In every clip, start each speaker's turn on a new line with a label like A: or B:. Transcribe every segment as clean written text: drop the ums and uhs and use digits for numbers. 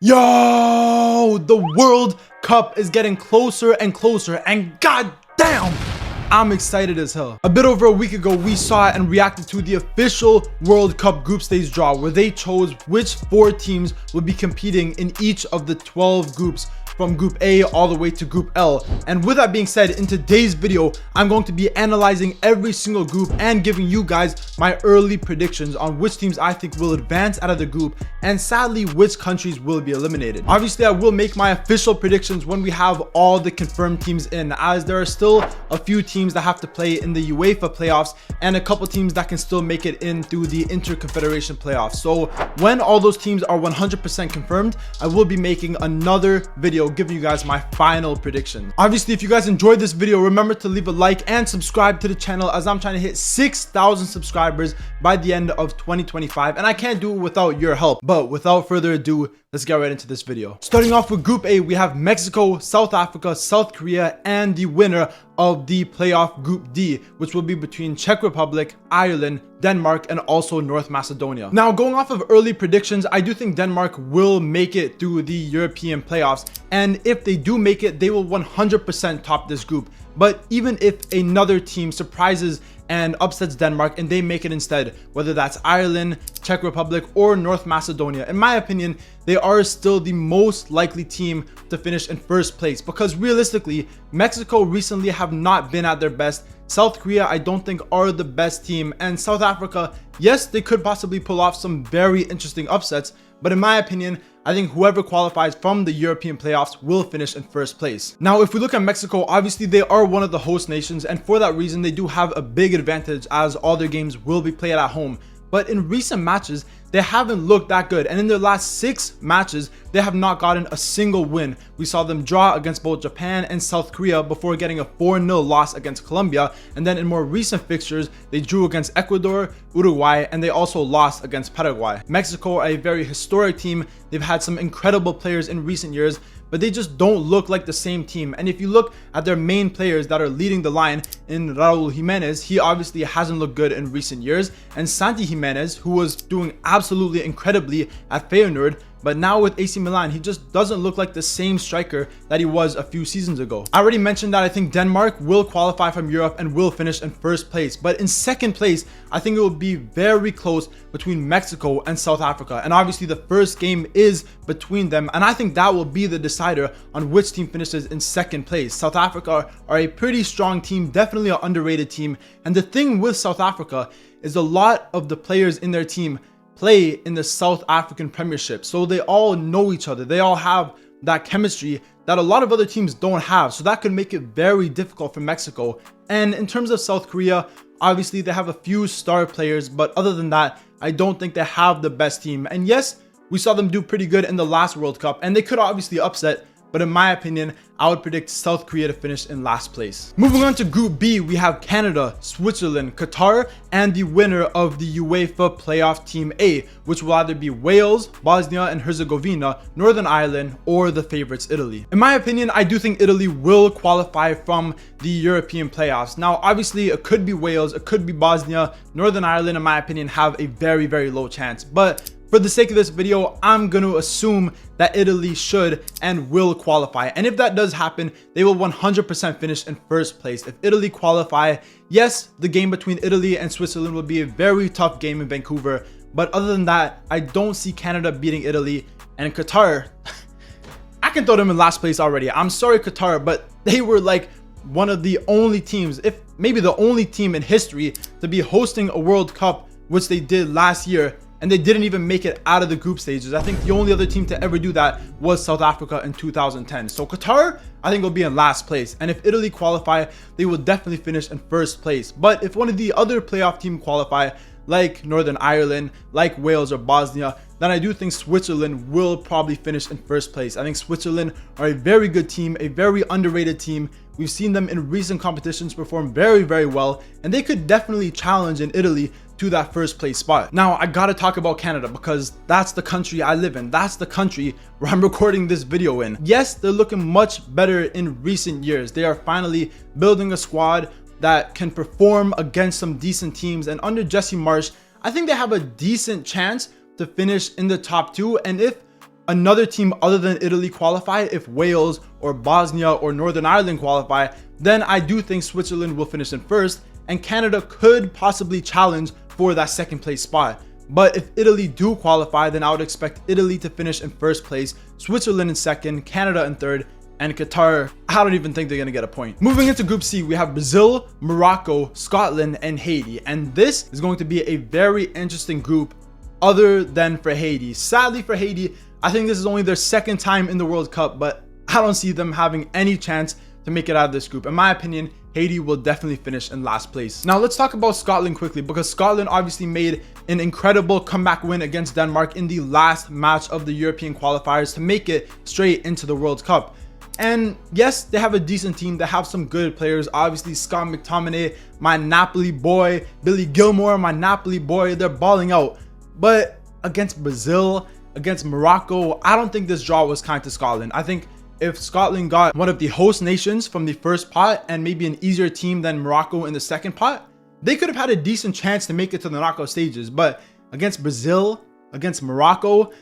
A: Yo, the World Cup is getting closer and closer, and god damn, I'm excited as hell. A bit over a week ago, we saw and reacted to the official World Cup group stage draw, where they chose which 4 teams would be competing in each of the 12 groups, from Group A all the way to Group L. And with that being said, in today's video, I'm going to be analyzing every single group and giving you guys my early predictions on which teams I think will advance out of the group, and sadly, which countries will be eliminated. Obviously, I will make my official predictions when we have all the confirmed teams in, as there are still a few teams that have to play in the UEFA playoffs and a couple teams that can still make it in through the Inter-Confederation playoffs. So when all those teams are 100% confirmed, I will be making another video giving you guys my final prediction. Obviously, if you guys enjoyed this video, remember to leave a like and subscribe to the channel, as I'm trying to hit 6,000 subscribers by the end of 2025, and I can't do it without your help. But without further ado, let's get right into this video. Starting off with Group A, we have Mexico, South Africa, South Korea, and the winner of the playoff Group D, which will be between Czech Republic, Ireland, Denmark, and also North Macedonia. Now, going off of early predictions, I do think Denmark will make it through the European playoffs, and if they do make it, they will 100% top this group. But even if another team surprises and upsets Denmark and they make it instead, whether that's Ireland, Czech Republic, or North Macedonia, in my opinion, they are still the most likely team to finish in first place, because realistically, Mexico recently have not been at their best. South Korea, I don't think, are the best team, and South Africa, yes, they could possibly pull off some very interesting upsets, but in my opinion, I think whoever qualifies from the European playoffs will finish in first place. Now, if we look at Mexico, obviously they are one of the host nations, and for that reason, they do have a big advantage, as all their games will be played at home. But in recent matches, they haven't looked that good, and in their last 6 matches, they have not gotten a single win. We saw them draw against both Japan and South Korea before getting a 4-0 loss against Colombia, and then in more recent fixtures, they drew against Ecuador, Uruguay, and they also lost against Paraguay. Mexico are a very historic team. They've had some incredible players in recent years, but they just don't look like the same team. And if you look at their main players that are leading the line, in Raul Jimenez, he obviously hasn't looked good in recent years, and Santi Jimenez, who was doing absolutely incredibly at Feyenoord, but now with AC Milan, he just doesn't look like the same striker that he was a few seasons ago. I already mentioned that I think Denmark will qualify from Europe and will finish in first place, but in second place, I think it will be very close between Mexico and South Africa, and obviously the first game is between them, and I think that will be the decider on which team finishes in second place. South Africa are a pretty strong team, definitely an underrated team, and the thing with South Africa is a lot of the players in their team play in the South African Premiership, so they all know each other. They all have that chemistry that a lot of other teams don't have, so that could make it very difficult for Mexico. And in terms of South Korea, obviously they have a few star players, but other than that, I don't think they have the best team. And yes, we saw them do pretty good in the last World Cup, and they could obviously upset, but in my opinion, I would predict South Korea to finish in last place. Moving on to Group B, we have Canada, Switzerland, Qatar, and the winner of the UEFA playoff Team A, which will either be Wales, Bosnia and Herzegovina, Northern Ireland, or the favorites Italy. In my opinion, I do think Italy will qualify from the European playoffs. Now, obviously, it could be Wales, it could be Bosnia. Northern Ireland, in my opinion, have a very, very low chance, but for the sake of this video, I'm going to assume that Italy should and will qualify. And if that does happen, they will 100% finish in first place. If Italy qualify, yes, the game between Italy and Switzerland will be a very tough game in Vancouver. But other than that, I don't see Canada beating Italy. And Qatar, I can throw them in last place already. I'm sorry, Qatar, but they were like one of the only teams, if maybe the only team in history, to be hosting a World Cup, which they did last year, and they didn't even make it out of the group stages. I think the only other team to ever do that was South Africa in 2010. So Qatar, I think, will be in last place. And if Italy qualify, they will definitely finish in first place. But if one of the other playoff teams qualify, like Northern Ireland, like Wales or Bosnia, then I do think Switzerland will probably finish in first place. I think Switzerland are a very good team, a very underrated team. We've seen them in recent competitions perform very, very well, and they could definitely challenge in Italy to that first place spot. Now, I gotta talk about Canada, because that's the country I live in. That's the country where I'm recording this video in. Yes, they're looking much better in recent years. They are finally building a squad that can perform against some decent teams, and under Jesse Marsch, I think they have a decent chance to finish in the top 2. And if another team other than Italy qualify, if Wales or Bosnia or Northern Ireland qualify, then I do think Switzerland will finish in first, and Canada could possibly challenge for that second place spot. But if Italy do qualify, then I would expect Italy to finish in first place, Switzerland in second, Canada in third, and Qatar, I don't even think they're going to get a point. Moving into Group C, we have Brazil, Morocco, Scotland, and Haiti. And this is going to be a very interesting group other than for Haiti. Sadly for Haiti, I think this is only their second time in the World Cup, but I don't see them having any chance to make it out of this group. In my opinion, Haiti will definitely finish in last place. Now let's talk about Scotland quickly, because Scotland obviously made an incredible comeback win against Denmark in the last match of the European qualifiers to make it straight into the World Cup. And yes, they have a decent team. They have some good players. Obviously, Scott McTominay, my Napoli boy, Billy Gilmore, my Napoli boy, they're balling out. But against Brazil, against Morocco, I don't think this draw was kind to Scotland. I think if Scotland got one of the host nations from the first pot and maybe an easier team than Morocco in the second pot, they could have had a decent chance to make it to the knockout stages. But against Brazil, against Morocco,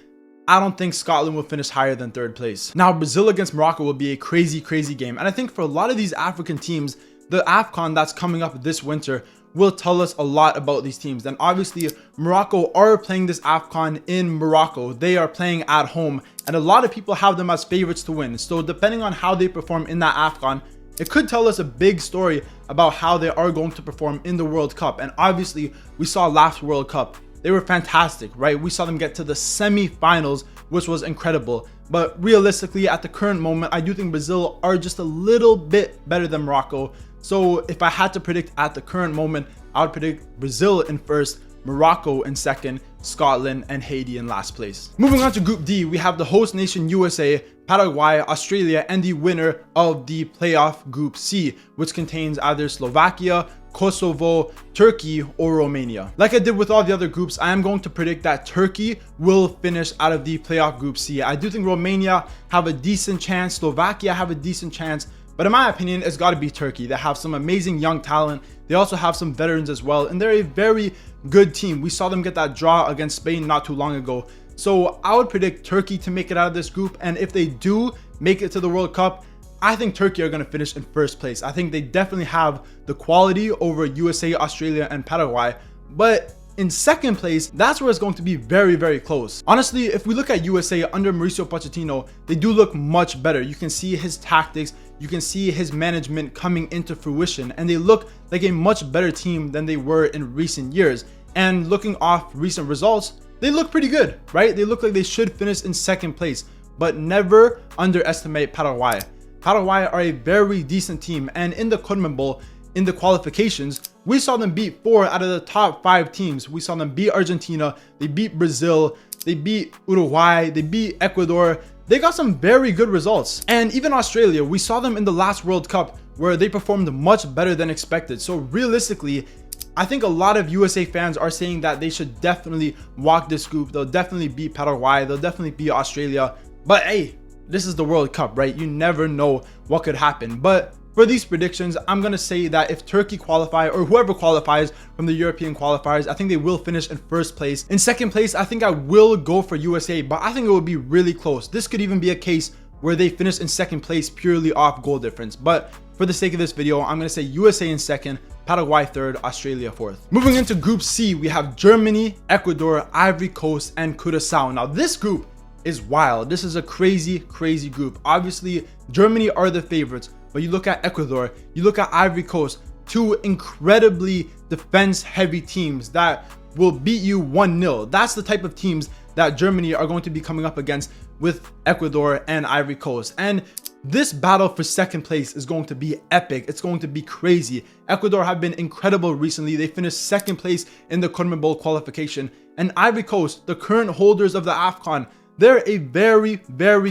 A: I don't think Scotland will finish higher than third place. Now, Brazil against Morocco will be a crazy game. And I think for a lot of these African teams, the AFCON that's coming up this winter will tell us a lot about these teams. And obviously, Morocco are playing this AFCON in Morocco. They are playing at home, and a lot of people have them as favorites to win. So depending on how they perform in that AFCON, it could tell us a big story about how they are going to perform in the World Cup. And obviously, we saw last World Cup, they were fantastic, right? We saw them get to the semi-finals, which was incredible. But realistically, at the current moment, I do think Brazil are just a little bit better than Morocco. So if I had to predict at the current moment, I would predict Brazil in first, Morocco in second, Scotland and Haiti in last place. Moving on to Group D, we have the host nation USA, Paraguay, Australia, and the winner of the playoff Group C, which contains either Slovakia, Kosovo, Turkey, or Romania. Like I did with all the other groups, I am going to predict that Turkey will finish out of the playoff Group C. I do think Romania have a decent chance, Slovakia have a decent chance, but in my opinion, it's got to be Turkey. They have some amazing young talent. They also have some veterans as well, and they're a very good team. We saw them get that draw against Spain not too long ago. So I would predict Turkey to make it out of this group, and if they do make it to the World Cup, I think Turkey are going to finish in first place. I think they definitely have the quality over USA, Australia, and Paraguay. But in second place, that's where it's going to be very close. Honestly, if we look at USA under Mauricio Pochettino, they do look much better. You can see his tactics, you can see his management coming into fruition, and they look like a much better team than they were in recent years. And looking off recent results, they look pretty good, right? They look like they should finish in second place, but never underestimate Paraguay. Paraguay are a very decent team, and in the CONMEBOL, in the qualifications, we saw them beat 4 out of the top 5 teams. We saw them beat Argentina, they beat Brazil, they beat Uruguay, they beat Ecuador. They got some very good results. And even Australia, we saw them in the last World Cup where they performed much better than expected. So realistically, I think a lot of USA fans are saying that they should definitely walk this group. They'll definitely beat Paraguay, they'll definitely beat Australia. But hey, this is the World Cup, right? You never know what could happen. But for these predictions, I'm going to say that if Turkey qualify or whoever qualifies from the European qualifiers, I think they will finish in first place. In second place, I think I will go for USA, but I think it would be really close. This could even be a case where they finish in second place purely off goal difference. But for the sake of this video, I'm going to say USA in second, Paraguay third, Australia fourth. Moving into Group C, we have Germany, Ecuador, Ivory Coast, and Curaçao. Now this group is wild. This is a crazy group. Obviously, Germany are the favorites, but you look at Ecuador, you look at Ivory Coast, two incredibly defense-heavy teams that will beat you 1-0. That's the type of teams that Germany are going to be coming up against with Ecuador and Ivory Coast. And this battle for second place is going to be epic. It's going to be crazy. Ecuador have been incredible recently. They finished second place in the CONMEBOL qualification. And Ivory Coast, the current holders of the AFCON, they're a very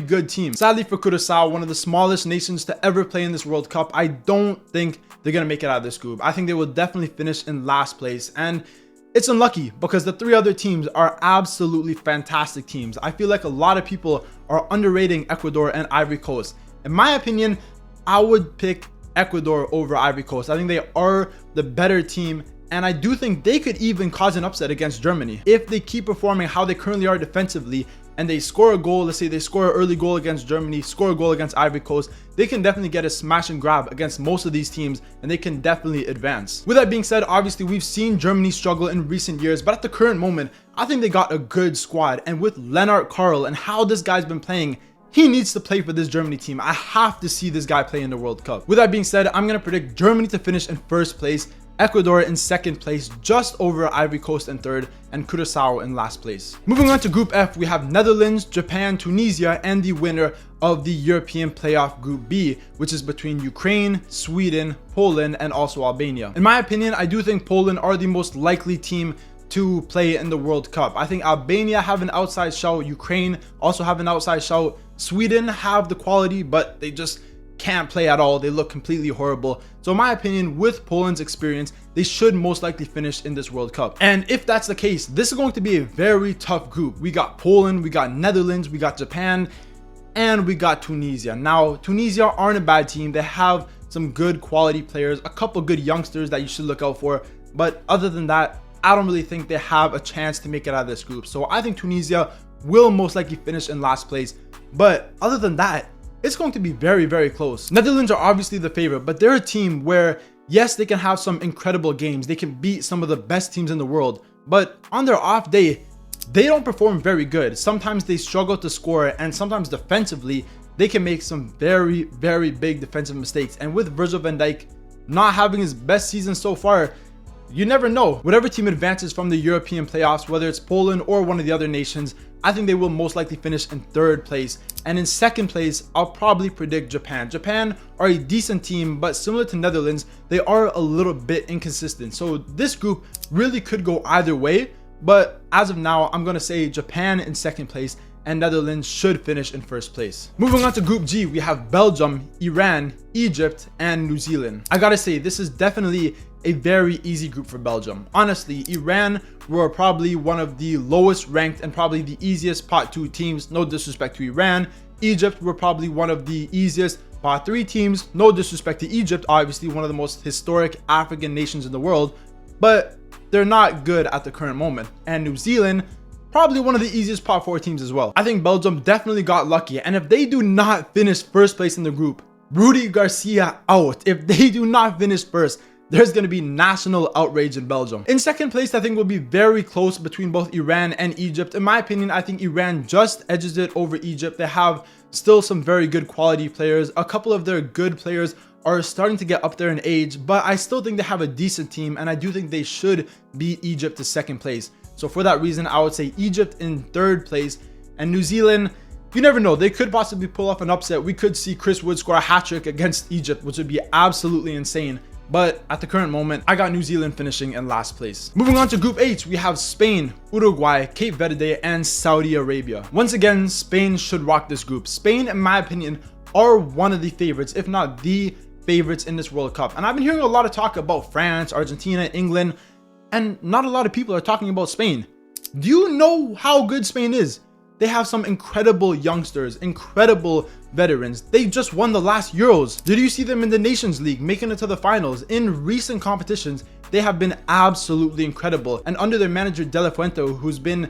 A: good team. Sadly for Curaçao, one of the smallest nations to ever play in this World Cup, I don't think they're going to make it out of this group. I think they will definitely finish in last place. And it's unlucky because the 3 other teams are absolutely fantastic teams. I feel like a lot of people are underrating Ecuador and Ivory Coast. In my opinion, I would pick Ecuador over Ivory Coast. I think they are the better team, and I do think they could even cause an upset against Germany. If they keep performing how they currently are defensively, and they score a goal, let's say they score an early goal against Germany, score a goal against Ivory Coast, they can definitely get a smash and grab against most of these teams, and they can definitely advance. With that being said, obviously we've seen Germany struggle in recent years, but at the current moment, I think they got a good squad. And with Lennart Karl and how this guy's been playing, he needs to play for this Germany team. I have to see this guy play in the World Cup. With that being said, I'm going to predict Germany to finish in first place, Ecuador in second place, just over Ivory Coast in third, and Curacao in last place. Moving on to Group F, we have Netherlands, Japan, Tunisia, and the winner of the European playoff Group B, which is between Ukraine, Sweden, Poland, and also Albania. In my opinion, I do think Poland are the most likely team to play in the World Cup. I think Albania have an outside shout, Ukraine also have an outside shout, Sweden have the quality, but they just can't play at all. They look completely horrible. So in my opinion, with Poland's experience, they should most likely finish in this World Cup. And if that's the case, this is going to be a very tough group. We got Poland, we got Netherlands, we got Japan, and we got Tunisia. Now, Tunisia aren't a bad team. They have some good quality players, a couple good youngsters that you should look out for. But other than that, I don't really think they have a chance to make it out of this group. So I think Tunisia will most likely finish in last place. But other than that, it's going to be very, very close. Netherlands are obviously the favorite, but they're a team where, yes, they can have some incredible games. They can beat some of the best teams in the world, but on their off day, they don't perform very good. Sometimes they struggle to score, and sometimes defensively, they can make some very, very big defensive mistakes. And with Virgil van Dijk not having his best season so far, you never know. Whatever team advances from the European playoffs, whether it's Poland or one of the other nations, I think they will most likely finish in third place. And in second place, I'll probably predict Japan. Japan are a decent team, but similar to Netherlands, they are a little bit inconsistent. So this group really could go either way. But as of now, I'm going to say Japan in second place and Netherlands should finish in first place. Moving on to Group G, we have Belgium, Iran, Egypt, and New Zealand. I gotta say, this is definitely a very easy group for Belgium. Honestly, Iran were probably one of the lowest ranked and probably the easiest pot 2 teams. No disrespect to Iran. Egypt were probably one of the easiest pot 3 teams. No disrespect to Egypt, obviously one of the most historic African nations in the world, but they're not good at the current moment. And New Zealand, probably one of the easiest pot 4 teams as well. I think Belgium definitely got lucky, and if they do not finish first place in the group, Rudy Garcia out. If they do not finish first, there's going to be national outrage in Belgium. In second place, I think will be very close between both Iran and Egypt. In my opinion, I think Iran just edges it over Egypt. They have still some very good quality players. A couple of their good players are starting to get up there in age, but I still think they have a decent team, and I do think they should beat Egypt to second place. So for that reason, I would say Egypt in third place, and New Zealand, you never know, they could possibly pull off an upset. We could see Chris Wood score a hat-trick against Egypt, which would be absolutely insane. But at the current moment, I got New Zealand finishing in last place. Moving on to Group H, we have Spain, Uruguay, Cape Verde, and Saudi Arabia. Once again, Spain should rock this group. Spain, in my opinion, are one of the favorites, if not the favorites in this World Cup. And I've been hearing a lot of talk about France, Argentina, England, and not a lot of people are talking about Spain. Do you know how good Spain is? They have some incredible youngsters, incredible veterans. They just won the last Euros. Did you see them in the Nations League making it to the finals? In recent competitions, they have been absolutely incredible. And under their manager De La Fuente, who's been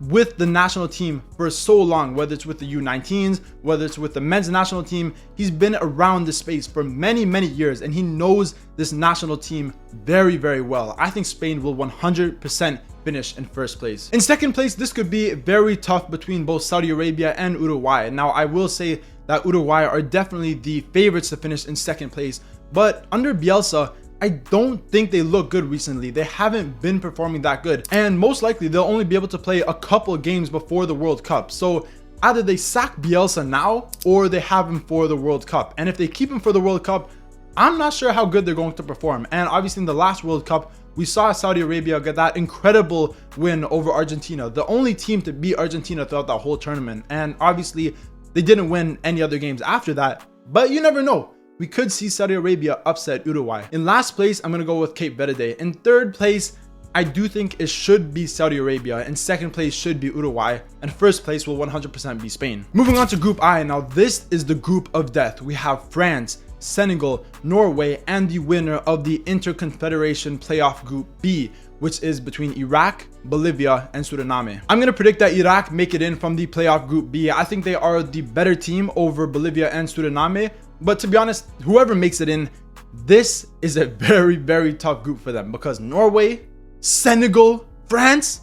A: with the national team for so long, whether it's with the U19s, whether it's with the men's national team, he's been around this space for many, many years, and he knows this national team very, very well. I think Spain will 100% finish in first place. In second place, this could be very tough between both Saudi Arabia and Uruguay. Now, I will say that Uruguay are definitely the favorites to finish in second place, but under Bielsa, I don't think they look good recently. They haven't been performing that good, and most likely they'll only be able to play a couple games before the World Cup. So either they sack Bielsa now or they have him for the World Cup. And if they keep him for the World Cup, I'm not sure how good they're going to perform. And obviously in the last World Cup, we saw Saudi Arabia get that incredible win over Argentina, the only team to beat Argentina throughout that whole tournament. And obviously they didn't win any other games after that, but you never know. We could see Saudi Arabia upset Uruguay. In last place, I'm going to go with Cape Verde. In third place, I do think it should be Saudi Arabia. In second place should be Uruguay. And first place will 100% be Spain. Moving on to Group I. Now this is the group of death. We have France, Senegal, Norway, and the winner of the Interconfederation Playoff Group B, which is between Iraq, Bolivia, and Suriname. I'm going to predict that Iraq make it in from the playoff group B. I think they are the better team over Bolivia and Suriname. But to be honest, whoever makes it in, this is a very, very tough group for them because Norway, Senegal, France,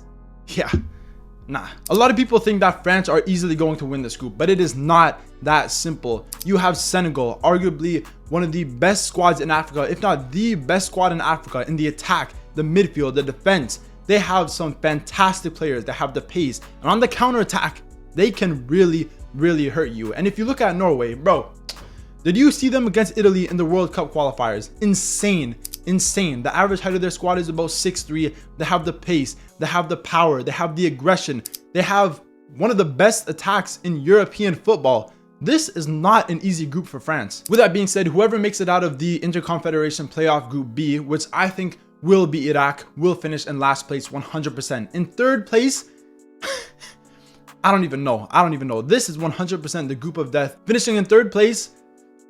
A: yeah, nah. A lot of people think that France are easily going to win this group, but it is not that simple. You have Senegal, arguably one of the best squads in Africa, if not the best squad in Africa in the attack, the midfield, the defense. They have some fantastic players that have the pace, and on the counter attack, they can really, really hurt you. And if you look at Norway, bro, did you see them against Italy in the World Cup qualifiers? Insane. The average height of their squad is about 6'3". They have the pace, they have the power, they have the aggression, they have one of the best attacks in European football. This is not an easy group for France. With that being said, whoever makes it out of the Interconfederation Playoff Group B, which I think will be Iraq, will finish in last place 100%. In third place, I don't even know. This is 100% the group of death. Finishing in third place,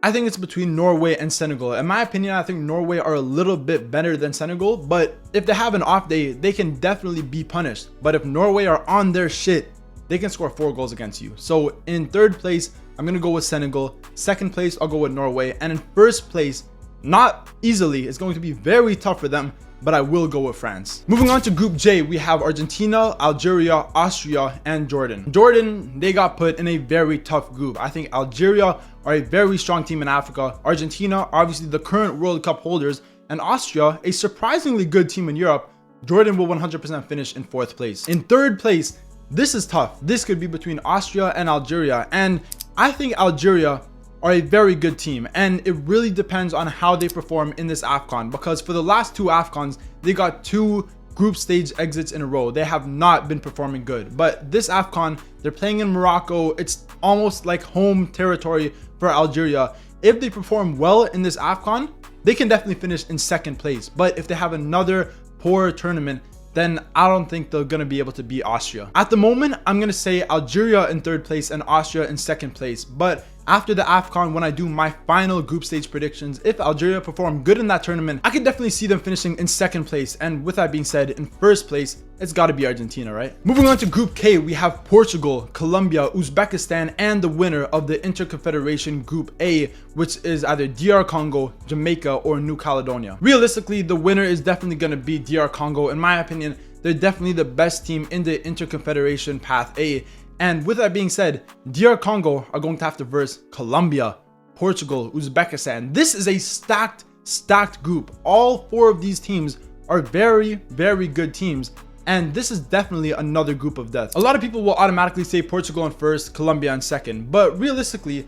A: I think it's between Norway and Senegal. In my opinion, I think Norway are a little bit better than Senegal, but if they have an off day, they can definitely be punished. But if Norway are on their shit, they can score 4 goals against you. So in third place, I'm going to go with Senegal. Second place, I'll go with Norway. And in first place, not easily, it's going to be very tough for them, but I will go with France. Moving on to Group J, we have Argentina, Algeria, Austria, and Jordan. Jordan, they got put in a very tough group. I think Algeria are a very strong team in Africa. Argentina, obviously the current World Cup holders, and Austria, a surprisingly good team in Europe. Jordan will 100% finish in fourth place. In third place, this is tough. This could be between Austria and Algeria, and I think Algeria are a very good team, and it really depends on how they perform in this AFCON, because for the last 2 AFCONs, they got 2 group stage exits in a row. They have not been performing good, but this AFCON, they're playing in Morocco. It's almost like home territory for Algeria. If they perform well in this AFCON, they can definitely finish in second place, but if they have another poor tournament, then I don't think they're going to be able to beat Austria. At the moment, I'm going to say Algeria in third place and Austria in second place. But after the AFCON, when I do my final group stage predictions, if Algeria perform good in that tournament, I can definitely see them finishing in second place. And with that being said, in first place, it's got to be Argentina, right? Moving on to Group K, we have Portugal, Colombia, Uzbekistan, and the winner of the Interconfederation Group A, which is either DR Congo, Jamaica, or New Caledonia. Realistically, the winner is definitely going to be DR Congo. In my opinion, they're definitely the best team in the Interconfederation Path A. And with that being said, DR Congo are going to have to verse Colombia, Portugal, Uzbekistan. This is a stacked group. All 4 of these teams are very, very good teams. And this is definitely another group of death. A lot of people will automatically say Portugal in first, Colombia in second. But realistically,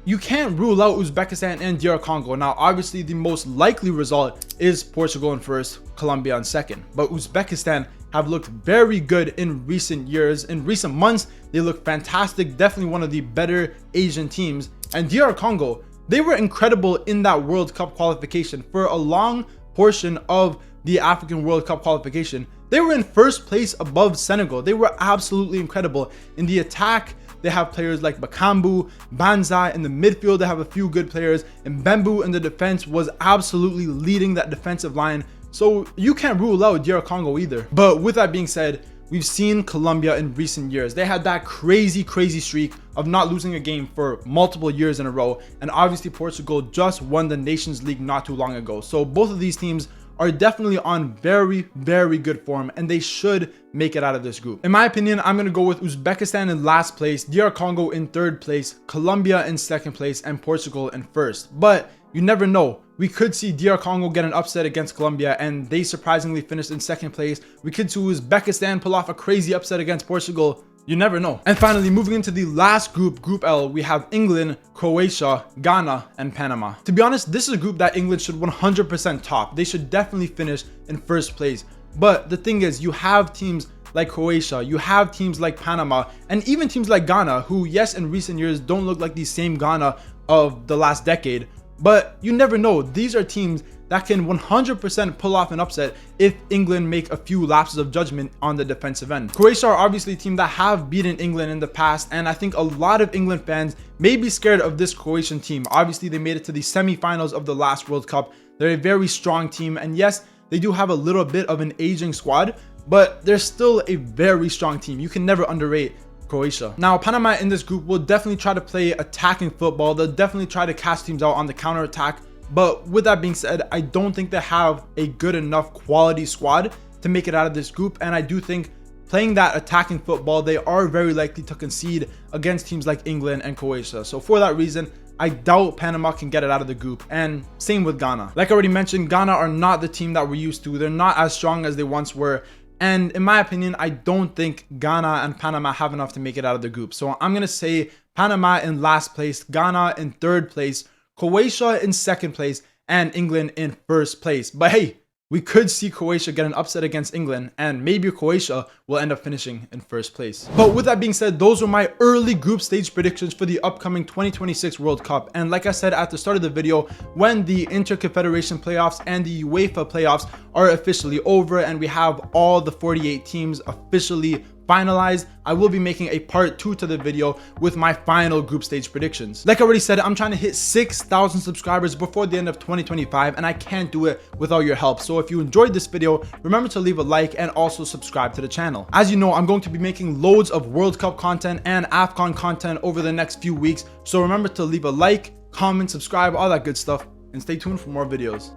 A: you can't rule out Uzbekistan and DR Congo. Now, obviously, the most likely result is Portugal in first, Colombia in second. But Uzbekistan have looked very good in recent years. In recent months, they look fantastic. Definitely one of the better Asian teams. And DR Congo, they were incredible in that World Cup qualification. For a long portion of the African World Cup qualification, they were in first place above Senegal. They were absolutely incredible. In the attack, they have players like Bakambu, Banzai. In the midfield, they have a few good players. And Mbembu in the defense was absolutely leading that defensive line. So you can't rule out DR Congo either. But with that being said, we've seen Colombia in recent years. They had that crazy streak of not losing a game for multiple years in a row. And obviously Portugal just won the Nations League not too long ago. So both of these teams are definitely on very, very good form, and they should make it out of this group. In my opinion, I'm going to go with Uzbekistan in last place, DR Congo in third place, Colombia in second place, and Portugal in first. But you never know. We could see DR Congo get an upset against Colombia and they surprisingly finished in second place. We could see Uzbekistan pull off a crazy upset against Portugal. You never know. And finally, moving into the last group, Group L, we have England, Croatia, Ghana, and Panama. To be honest, this is a group that England should 100% top. They should definitely finish in first place. But the thing is, you have teams like Croatia, you have teams like Panama, and even teams like Ghana, who, yes, in recent years don't look like the same Ghana of the last decade. But you never know. These are teams that can 100% pull off an upset if England make a few lapses of judgment on the defensive end. Croatia are obviously a team that have beaten England in the past, and I think a lot of England fans may be scared of this Croatian team. Obviously, they made it to the semi-finals of the last World Cup. They're a very strong team, and yes, they do have a little bit of an aging squad, but they're still a very strong team. You can never underrate Croatia. Now, Panama in this group will definitely try to play attacking football. They'll definitely try to catch teams out on the counter attack. But with that being said, I don't think they have a good enough quality squad to make it out of this group. And I do think playing that attacking football, they are very likely to concede against teams like England and Croatia. So for that reason, I doubt Panama can get it out of the group. And same with Ghana. Like I already mentioned, Ghana are not the team that we're used to. They're not as strong as they once were. And in my opinion, I don't think Ghana and Panama have enough to make it out of the group. So I'm going to say Panama in last place, Ghana in third place, Croatia in second place, and England in first place. But hey, we could see Croatia get an upset against England, and maybe Croatia will end up finishing in first place. But with that being said, those were my early group stage predictions for the upcoming 2026 World Cup. And like I said at the start of the video, when the Interconfederation playoffs and the UEFA playoffs are officially over and we have all the 48 teams officially finalized, I will be making a part 2 to the video with my final group stage predictions. Like I already said, I'm trying to hit 6,000 subscribers before the end of 2025, and I can't do it without your help. So if you enjoyed this video, remember to leave a like and also subscribe to the channel. As you know, I'm going to be making loads of World Cup content and AFCON content over the next few weeks. So remember to leave a like, comment, subscribe, all that good stuff, and stay tuned for more videos.